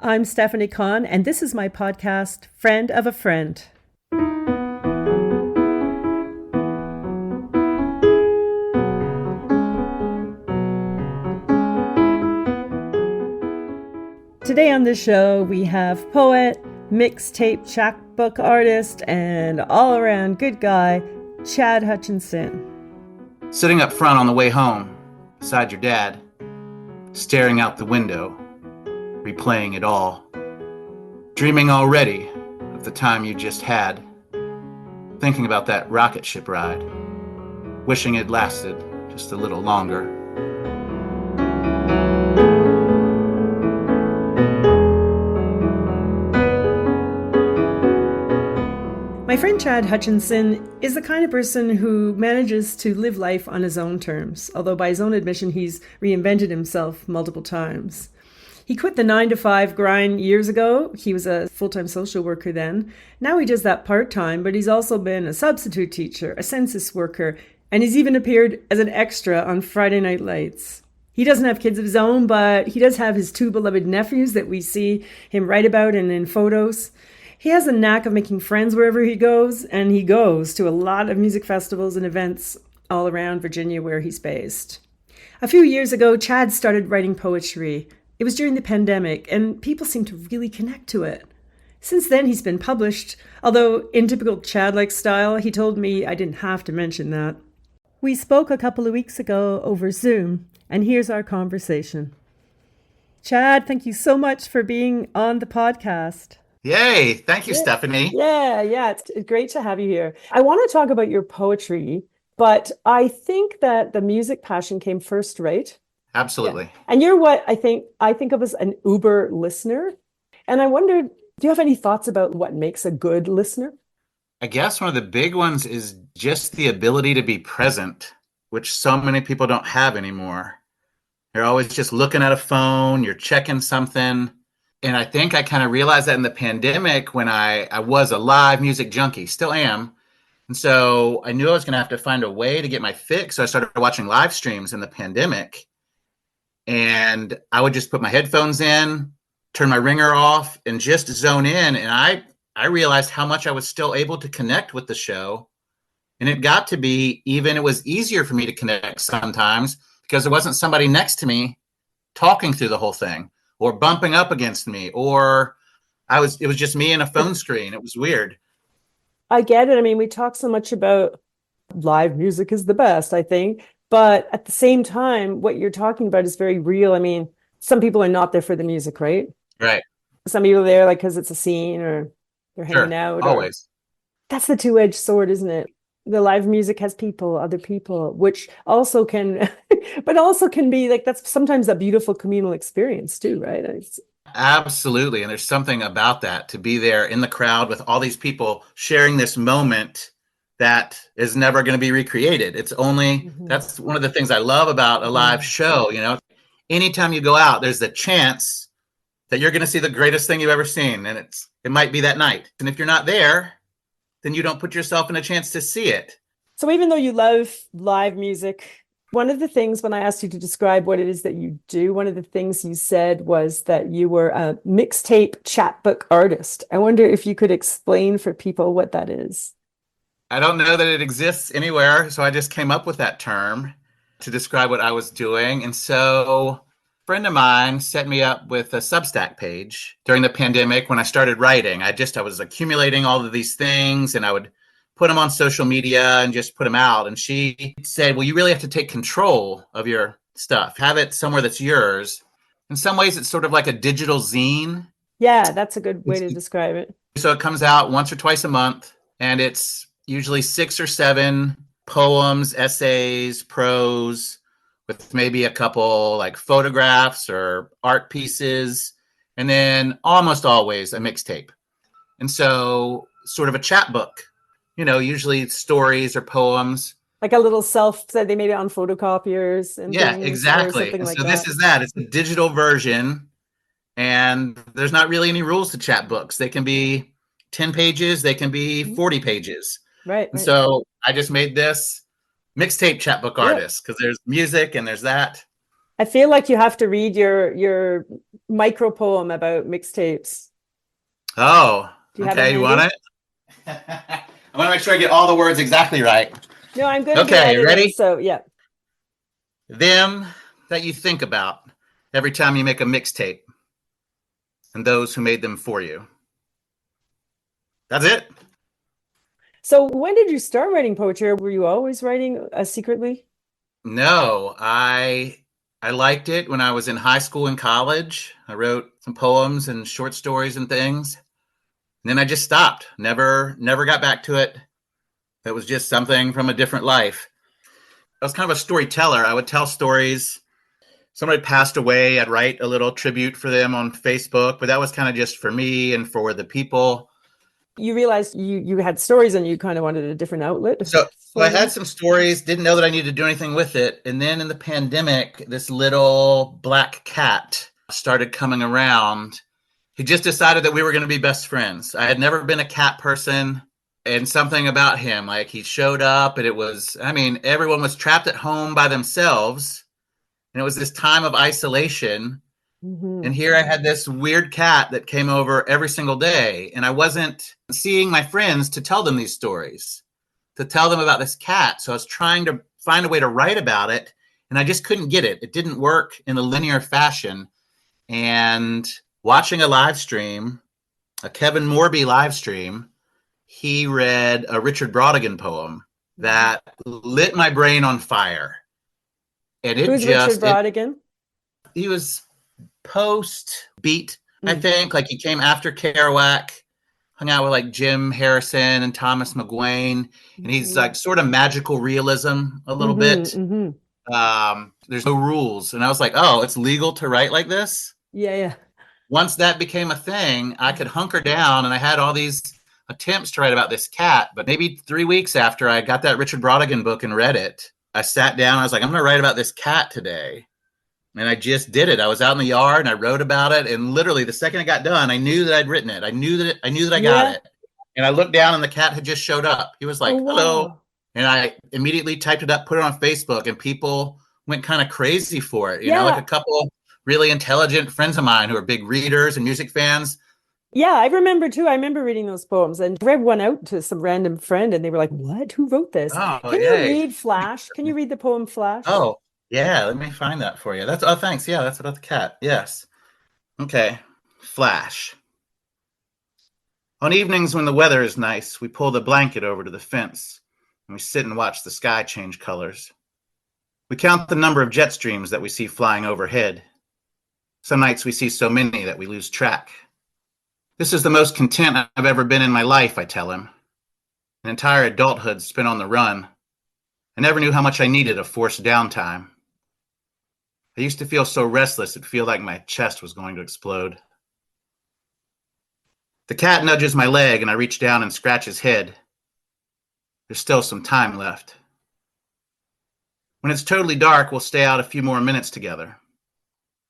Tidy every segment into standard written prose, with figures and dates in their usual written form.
I'm Stephanie Kahn, and this is my podcast, Friend of a Friend. Today on the show, we have poet, mixtape chapbook artist, and all around good guy, Chad Hutchinson. Sitting up front on the way home, beside your dad, staring out the window, replaying it all, dreaming already of the time you just had, thinking about that rocket ship ride, wishing it lasted just a little longer. My friend Chad Hutchinson is the kind of person who manages to live life on his own terms, although by his own admission he's reinvented himself multiple times. He quit the 9-to-5 grind years ago. He was a full-time social worker then. Now he does that part-time, but he's also been a substitute teacher, a census worker, and he's even appeared as an extra on Friday Night Lights. He doesn't have kids of his own, but he does have his two beloved nephews that we see him write about and in photos. He has a knack of making friends wherever he goes, and he goes to a lot of music festivals and events all around Virginia where he's based. A few years ago, Chad started writing poetry. It was during the pandemic, and people seemed to really connect to it. Since then, he's been published, although in typical Chad-like style, he told me I didn't have to mention that. We spoke a couple of weeks ago over Zoom, and here's our conversation. Chad, thank you so much for being on the podcast. Yay! Thank you, Stephanie. Yeah, it's great to have you here. I want to talk about your poetry, but I think that the music passion came first, right? Absolutely. Yeah. And you're what I think of as an Uber listener. And I wondered, do you have any thoughts about what makes a good listener? I guess one of the big ones is just the ability to be present, which so many people don't have anymore. You're always just looking at a phone, you're checking something. And I think I kind of realized that in the pandemic when I was a live music junkie, still am. And so I knew I was going to have to find a way to get my fix. So I started watching live streams in the pandemic. And I would just put my headphones in, turn my ringer off, and just zone in. And I realized how much I was still able to connect with the show. And it got to be it was easier for me to connect sometimes because there wasn't somebody next to me talking through the whole thing or bumping up against me, or it was just me and a phone screen. It was weird. I get it. I mean, we talk so much about live music is the best, I think. But at the same time, what you're talking about is very real. I mean, some people are not there for the music, right? Right. Some people are there like because it's a scene or they're hanging out. Always. That's the two-edged sword, isn't it? The live music has people, other people, which also can, but also can be like, that's sometimes a beautiful communal experience too, right? Absolutely. And there's something about that, to be there in the crowd with all these people sharing this moment that is never going to be recreated. It's only, that's one of the things I love about a live show. You know, anytime you go out, there's the chance that you're going to see the greatest thing you've ever seen. And it might be that night. And if you're not there, then you don't put yourself in a chance to see it. So even though you love live music, one of the things when I asked you to describe what it is that you do, one of the things you said was that you were a mixtape chapbook artist. I wonder if you could explain for people what that is. I don't know that it exists anywhere, so I just came up with that term to describe what I was doing. And so a friend of mine set me up with a Substack page during the pandemic when I started writing. I was accumulating all of these things and I would put them on social media and just put them out. And she said, well, you really have to take control of your stuff. Have it somewhere that's yours. In some ways, it's sort of like a digital zine. Yeah, that's a good way to describe it. So it comes out once or twice a month, and it's usually 6 or 7 poems, essays, prose, with maybe a couple like photographs or art pieces, and then almost always a mixtape. And so sort of a chapbook, you know, usually stories or poems. Like a little said they made it on photocopiers. And yeah, exactly. And so this is that. It's a digital version, and there's not really any rules to chapbooks. They can be 10 pages, they can be 40 pages. Right. And so I just made this mixtape chapbook artist because there's music and there's that. I feel like you have to read your micro poem about mixtapes. Oh, Do you have it okay. You want handy? it? I want to make sure I get all the words exactly right. No, I'm going to be Okay, editing, ready? so yeah. Them that you think about every time you make a mixtape, and those who made them for you. That's it. So when did you start writing poetry? Or were you always writing secretly? No, I liked it when I was in high school and college. I wrote some poems and short stories and things. And then I just stopped. Never got back to it. It was just something from a different life. I was kind of a storyteller. I would tell stories. Somebody passed away, I'd write a little tribute for them on Facebook, but that was kind of just for me and for the people. You realized you had stories and you kind of wanted a different outlet So I for had them. some stories, didn't know that I needed to do anything with it. And then in the pandemic, this little black cat started coming around. He just decided that we were going to be best friends. I had never been a cat person, and something about him, like he showed up and it was, I mean, everyone was trapped at home by themselves. And it was this time of isolation. Hmm. And here I had this weird cat that came over every single day. And I wasn't seeing my friends to tell them these stories, to tell them about this cat. So I was trying to find a way to write about it. And I just couldn't get it. It didn't work in a linear fashion. And watching a live stream, a Kevin Morby live stream, he read a Richard Brautigan poem that lit my brain on fire. And Who's Richard Brautigan? he was post beat, I Mm. think. Like he came after Kerouac, hung out with like Jim Harrison and Thomas McGuane, and he's Yeah. like sort of magical realism a little Hmm. bit. Hmm. There's no rules, and I was like, oh, it's legal to write like this. Yeah, yeah. Once that became a thing, I could hunker down, and I had all these attempts to write about this cat. But maybe 3 weeks after I got that Richard Brautigan book and read it, I sat down. I was like, I'm going to write about this cat today. And I just did it. I was out in the yard and I wrote about it. And literally the second I got done, I knew that I'd written it. I knew that I got Yeah. it. And I looked down and the cat had just showed up. He was Oh, like, hello. wow. And I immediately typed it up, put it on Facebook, and people went kind of crazy for it. You know, like a Yeah. couple really intelligent friends of mine who are big readers and music fans. Yeah, I remember too. I remember reading those poems and read one out to some random friend, and they were like, "What? Who wrote this? Oh, Can you yay. read Flash? Can you read the poem Flash?" Oh, yeah. Let me find that for you. That's, oh, thanks. Yeah, that's about the cat. Yes. Okay. Flash. On evenings when the weather is nice, we pull the blanket over to the fence and we sit and watch the sky change colors. We count the number of jet streams that we see flying overhead. Some nights we see so many that we lose track. This is the most content I've ever been in my life, I tell him. An entire adulthood spent on the run. I never knew how much I needed a forced downtime. I used to feel so restless it'd feel like my chest was going to explode. The cat nudges my leg and I reach down and scratch his head. There's still some time left. When it's totally dark, we'll stay out a few more minutes together.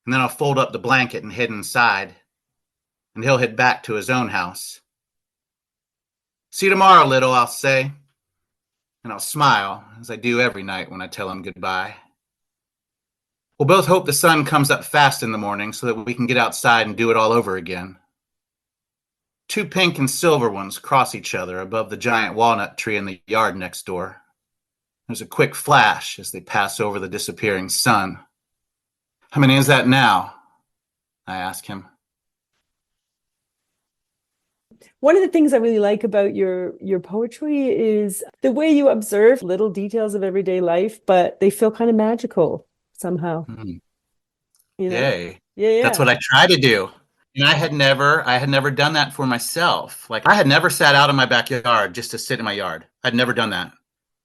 And then I'll fold up the blanket and head inside. And he'll head back to his own house. See you tomorrow, little, I'll say. And I'll smile, as I do every night when I tell him goodbye. We'll both hope the sun comes up fast in the morning so that we can get outside and do it all over again. Two pink and silver ones cross each other above the giant walnut tree in the yard next door. There's a quick flash as they pass over the disappearing sun. How many is that now? I ask him. One of the things I really like about your poetry is the way you observe little details of everyday life, but they feel kind of magical somehow, Hmm. you know? Yay. Yeah, That's yeah. what I try to do. And I had never done that for myself. Like I had never sat out in my backyard just to sit in my yard. I'd never done that.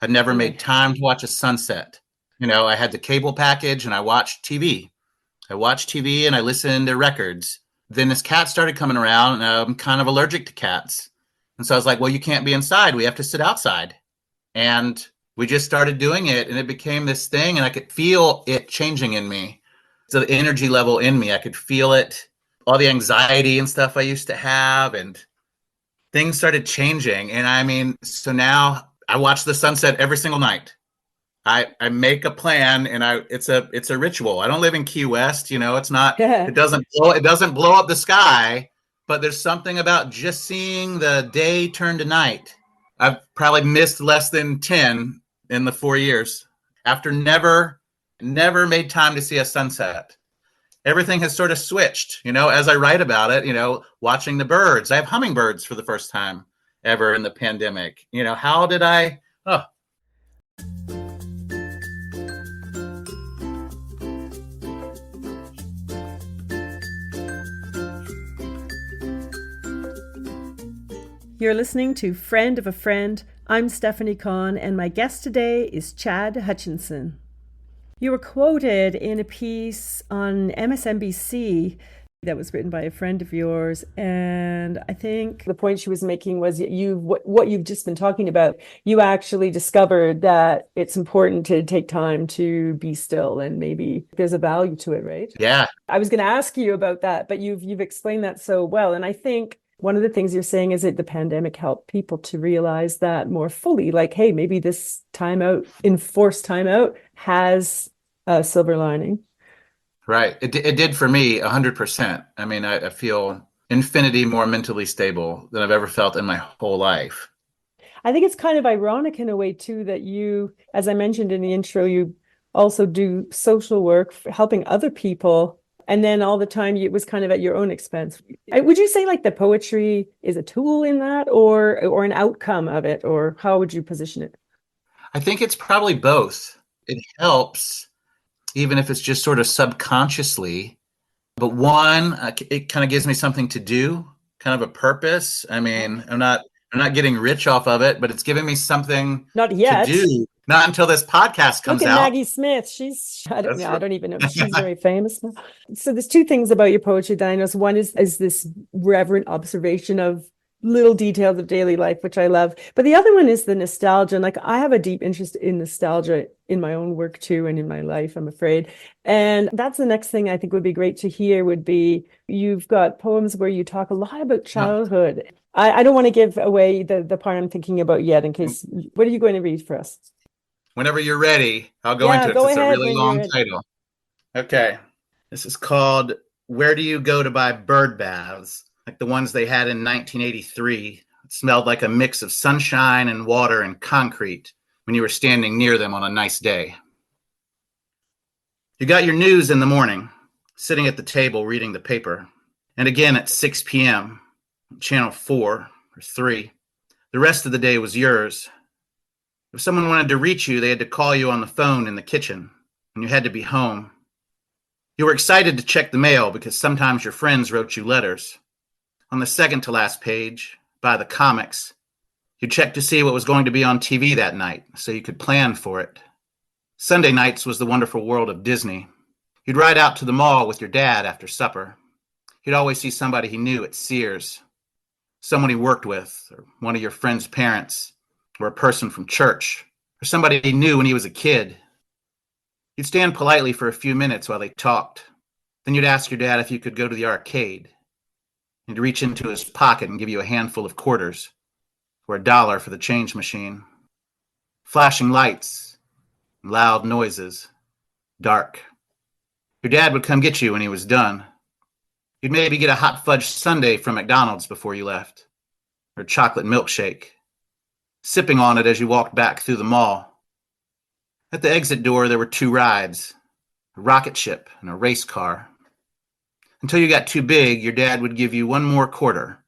I'd never Right. made time to watch a sunset. You know, I had the cable package and I watched TV. I watched TV and I listened to records. Then this cat started coming around and I'm kind of allergic to cats. And so I was like, well, you can't be inside. We have to sit outside. And we just started doing it and it became this thing and I could feel it changing in me. So the energy level in me, I could feel it, all the anxiety and stuff I used to have, and things started changing. And I mean, so now I watch the sunset every single night. I make a plan, and it's a ritual. I don't live in Key West, it's not, Yeah. it doesn't blow up the sky, but there's something about just seeing the day turn to night. I've probably missed less than 10 in the 4 years after never made time to see a sunset. Everything has sort of switched, as I write about it, watching the birds. I have hummingbirds for the first time ever in the pandemic. How did I? Oh, You're listening to Friend of a Friend. I'm Stephanie Kahn, and my guest today is Chad Hutchinson. You were quoted in a piece on MSNBC that was written by a friend of yours, and I think the point she was making was what you've just been talking about. You actually discovered that it's important to take time to be still, and maybe there's a value to it, right? yeah. I was going to ask you about that, but you've explained that so well, and I think one of the things you're saying is that the pandemic helped people to realize that more fully, like, hey, maybe this enforced timeout has a silver lining. Right. It did for me 100%. I mean, I feel infinity more mentally stable than I've ever felt in my whole life. I think it's kind of ironic in a way too that you, as I mentioned in the intro, you also do social work, helping other people. And then all the time it was kind of at your own expense. Would you say like the poetry is a tool in that, or an outcome of it, or how would you position it? I think it's probably both. It helps, even if it's just sort of subconsciously. But one, it kind of gives me something to do, kind of a purpose. I mean, I'm not getting rich off of it, but it's giving me something Not to yet. do. Not until this podcast Look comes at out. Maggie Smith. I That's don't even know. She's right. very famous now. So there's two things about your poetry that I know. One is this reverent observation of little details of daily life, which I love. But the other one is the nostalgia. And like I have a deep interest in nostalgia in my own work too, and in my life, I'm afraid. And that's the next thing I think would be great to hear would be you've got poems where you talk a lot about No. childhood. I don't want to give away the part I'm thinking about yet in case, what are you going to read for us? Whenever you're ready, I'll go Yeah, into it because go it's a ahead really when you're long ready. title. Okay. This is called Where Do You Go to Buy Bird Baths? Like the ones they had in 1983. It smelled like a mix of sunshine and water and concrete when you were standing near them on a nice day. You got your news in the morning, sitting at the table reading the paper. And again at 6 p.m., channel 4 or 3. The rest of the day was yours. If someone wanted to reach you, they had to call you on the phone in the kitchen, and you had to be home. You were excited to check the mail because sometimes your friends wrote you letters. On the second to last page, by the comics, you checked to see what was going to be on TV that night so you could plan for it. Sunday nights was the wonderful world of Disney. You'd ride out to the mall with your dad after supper. He'd always see somebody he knew at Sears, someone he worked with, or one of your friend's parents, or a person from church, or somebody he knew when he was a kid. You'd stand politely for a few minutes while they talked. Then you'd ask your dad if you could go to the arcade. He'd reach into his pocket and give you a handful of quarters, or $1 for the change machine. Flashing lights, loud noises, dark. Your dad would come get you when he was done. You'd maybe get a hot fudge sundae from McDonald's before you left, or a chocolate milkshake, sipping on it as you walked back through the mall. At the exit door, there were 2 rides, a rocket ship and a race car. Until you got too big, your dad would give you 1 more quarter,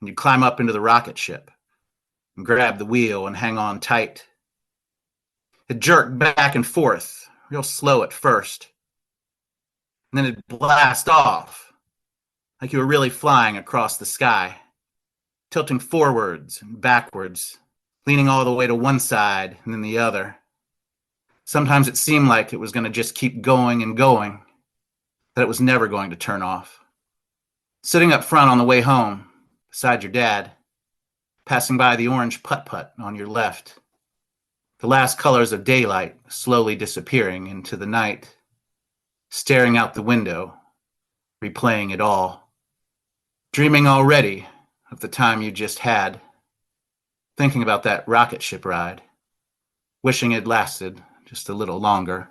and you'd climb up into the rocket ship and grab the wheel and hang on tight. It jerked back and forth, real slow at first, and then it'd blast off, like you were really flying across the sky, tilting forwards and backwards, leaning all the way to one side and then the other. Sometimes it seemed like it was going to just keep going and going, that it was never going to turn off. Sitting up front on the way home, beside your dad, passing by the orange putt-putt on your left, the last colors of daylight slowly disappearing into the night, staring out the window, replaying it all, dreaming already of the time you just had, thinking about that rocket ship ride, wishing it lasted just a little longer.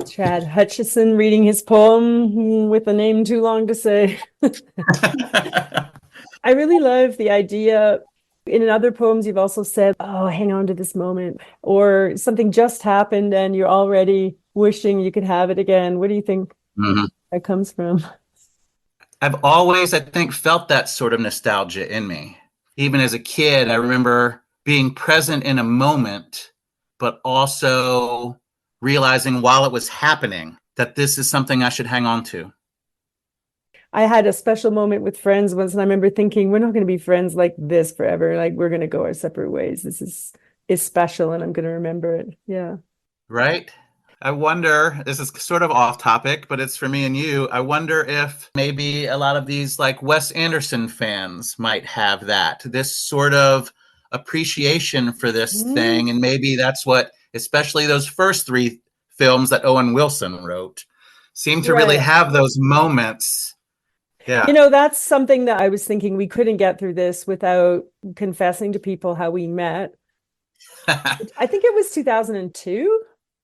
Chad Hutchinson reading his poem with a name too long to say. I really love the idea. In other poems, you've also said, oh, hang on to this moment, or something just happened and you're already wishing you could have it again. What do you think that comes from? I've always, I think, felt that sort of nostalgia in me. Even as a kid, I remember being present in a moment, but also realizing while it was happening that this is something I should hang on to. I had a special moment with friends once, and I remember thinking, we're not going to be friends like this forever. Like, we're going to go our separate ways. This is special, and I'm going to remember it. Yeah. Right? I wonder, this is sort of off topic, but it's for me and you. I wonder if maybe a lot of these like Wes Anderson fans might have this sort of appreciation for this thing. And maybe that's what, especially those first 3 films that Owen Wilson wrote, seem to really have those moments. Yeah. You know, that's something that I was thinking we couldn't get through this without confessing to people how we met. I think it was 2002.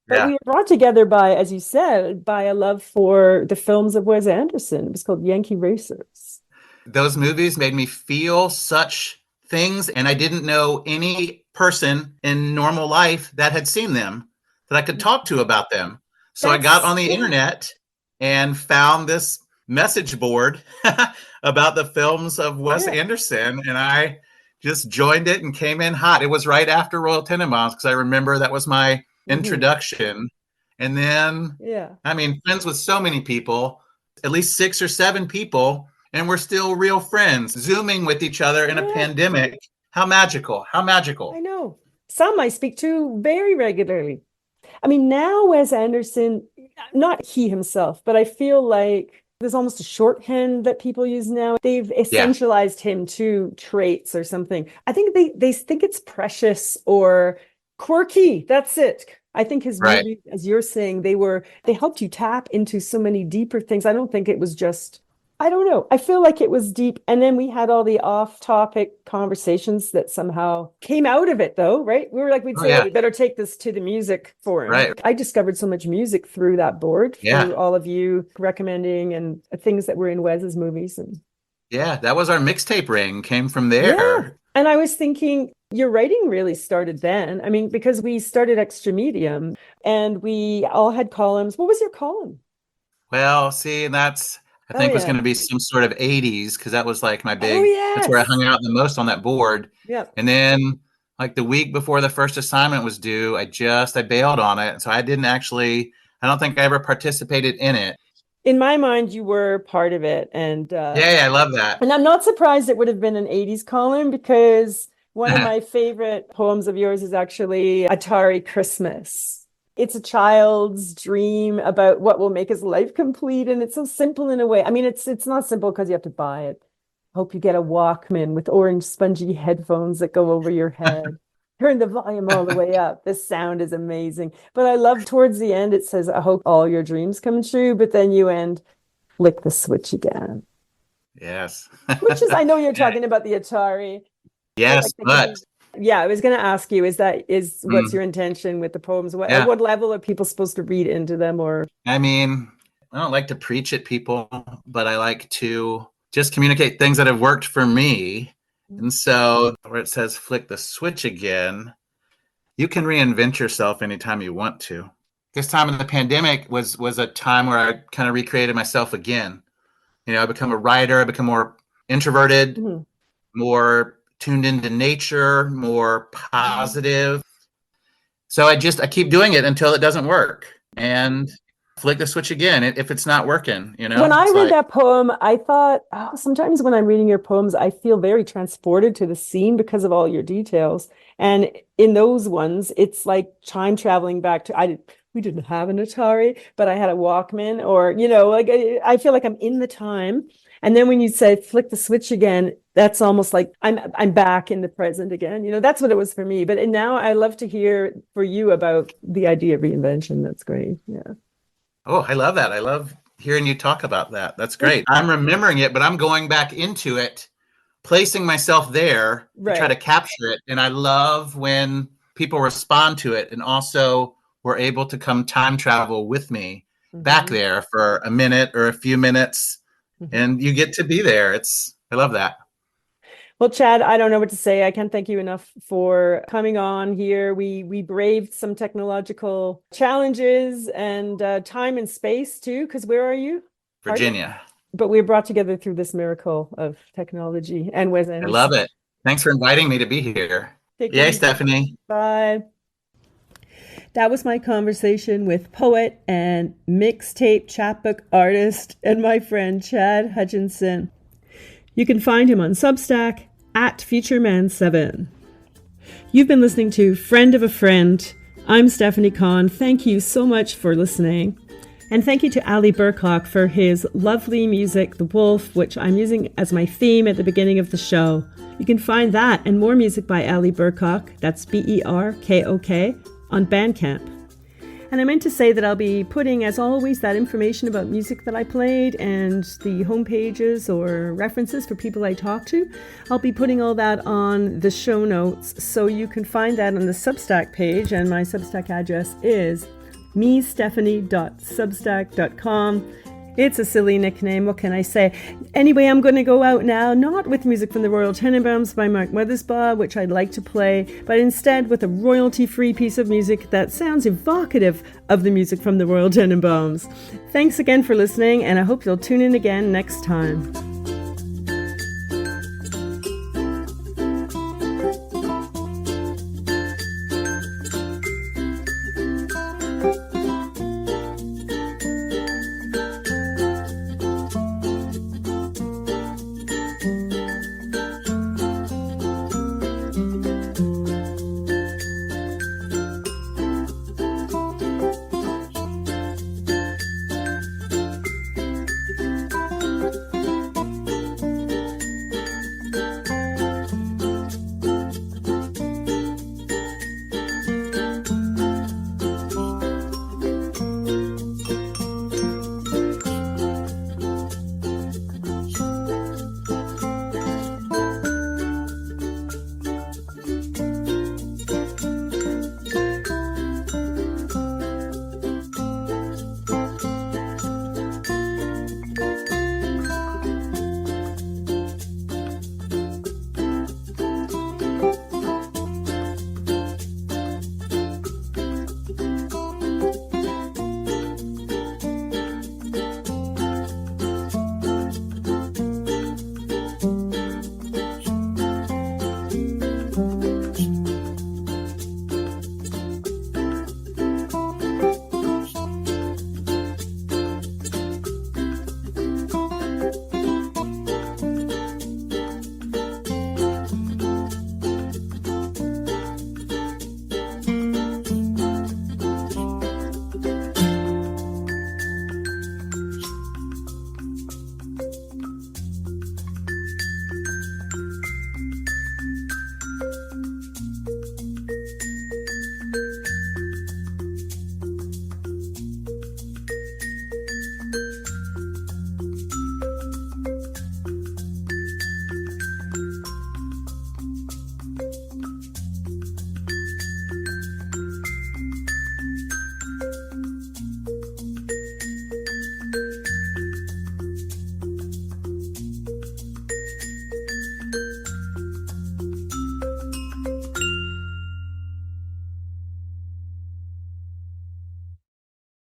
But we were brought together by, as you said, by a love for the films of Wes Anderson. It was called Yankee Racers. Those movies made me feel such things, and I didn't know any person in normal life that had seen them that I could talk to about them. So I got on the internet and found this message board about the films of Wes Anderson, and I just joined it and came in hot. It was right after Royal Tenenbaums, because I remember that was my introduction. And then, I mean, friends with so many people, at least 6 or 7 people, and we're still real friends, Zooming with each other in a pandemic. How magical. How magical. I know. Some I speak to very regularly. I mean, now Wes Anderson, not he himself, but I feel like there's almost a shorthand that people use now. They've essentialized him to traits or something. I think they think it's precious or quirky. That's it. I think his movies, as you're saying, they helped you tap into so many deeper things. I don't think it was just, I don't know. I feel like it was deep. And then we had all the off-topic conversations that somehow came out of it, though, right? We were like, we'd say, we better take this to the music forum. Right. I discovered so much music through that board, through all of you recommending and things that were in Wes's movies. And that was our mixtape ring, came from there. Yeah. And I was thinking, your writing really started then. I mean, because we started Extra Medium and we all had columns. What was your column? Well, see, that's, I think was going to be some sort of 80s, because that was like my big, that's where I hung out the most on that board. And then like the week before the first assignment was due, I bailed on it. So I don't think I ever participated in it. In my mind, you were part of it. And I love that. And I'm not surprised it would have been an 80s column, because one of my favorite poems of yours is actually Atari Christmas. It's a child's dream about what will make his life complete. And it's so simple in a way. I mean, it's not simple because you have to buy it. Hope you get a Walkman with orange spongy headphones that go over your head. Turn the volume all the way up. The sound is amazing. But I love towards the end, it says, I hope all your dreams come true. But then you end, flick the switch again. Yes. Which is, I know you're talking about the Atari. Yes, but I was going to ask you, what's your intention with the poems? At what level are people supposed to read into them? Or I mean, I don't like to preach at people, but I like to just communicate things that have worked for me. And so where it says flick the switch again, you can reinvent yourself anytime you want to. This time in the pandemic was a time where I kind of recreated myself again. You know, I become a writer, I become more introverted, more tuned into nature, more positive. So I keep doing it until it doesn't work, and flick the switch again if it's not working, you know. When I read that poem, I thought, sometimes when I'm reading your poems, I feel very transported to the scene because of all your details. And in those ones, it's like time traveling back to, we didn't have an Atari, but I had a Walkman, or, you know, like I feel like I'm in the time. And then when you say flick the switch again, that's almost like I'm back in the present again. You know, that's what it was for me. But now I love to hear for you about the idea of reinvention. That's great. Yeah. Oh, I love that. I love hearing you talk about that. That's great. I'm remembering it, but I'm going back into it, placing myself there to try to capture it. And I love when people respond to it and also were able to come time travel with me back there for a minute or a few minutes, and you get to be there. I love that. Well, Chad, I don't know what to say. I can't thank you enough for coming on here. We braved some technological challenges and time and space too, because where are you? Virginia. But we're brought together through this miracle of technology and Wes Anderson. I love it. Thanks for inviting me to be here. Yay, Stephanie. Bye. That was my conversation with poet and mixtape chapbook artist and my friend Chad Hutchinson. You can find him on Substack at FutureMan7. You've been listening to Friend of a Friend. I'm Stephanie Kahn. Thank you so much for listening. And thank you to Ali Burcock for his lovely music, The Wolf, which I'm using as my theme at the beginning of the show. You can find that and more music by Ali Burcock, that's Berkok, on Bandcamp. And I meant to say that I'll be putting, as always, that information about music that I played and the homepages or references for people I talk to. I'll be putting all that on the show notes, so you can find that on the Substack page, and my Substack address is mestephanie.substack.com. It's a silly nickname, what can I say? Anyway, I'm going to go out now, not with music from the Royal Tenenbaums by Mark Mothersbaugh, which I'd like to play, but instead with a royalty-free piece of music that sounds evocative of the music from the Royal Tenenbaums. Thanks again for listening, and I hope you'll tune in again next time.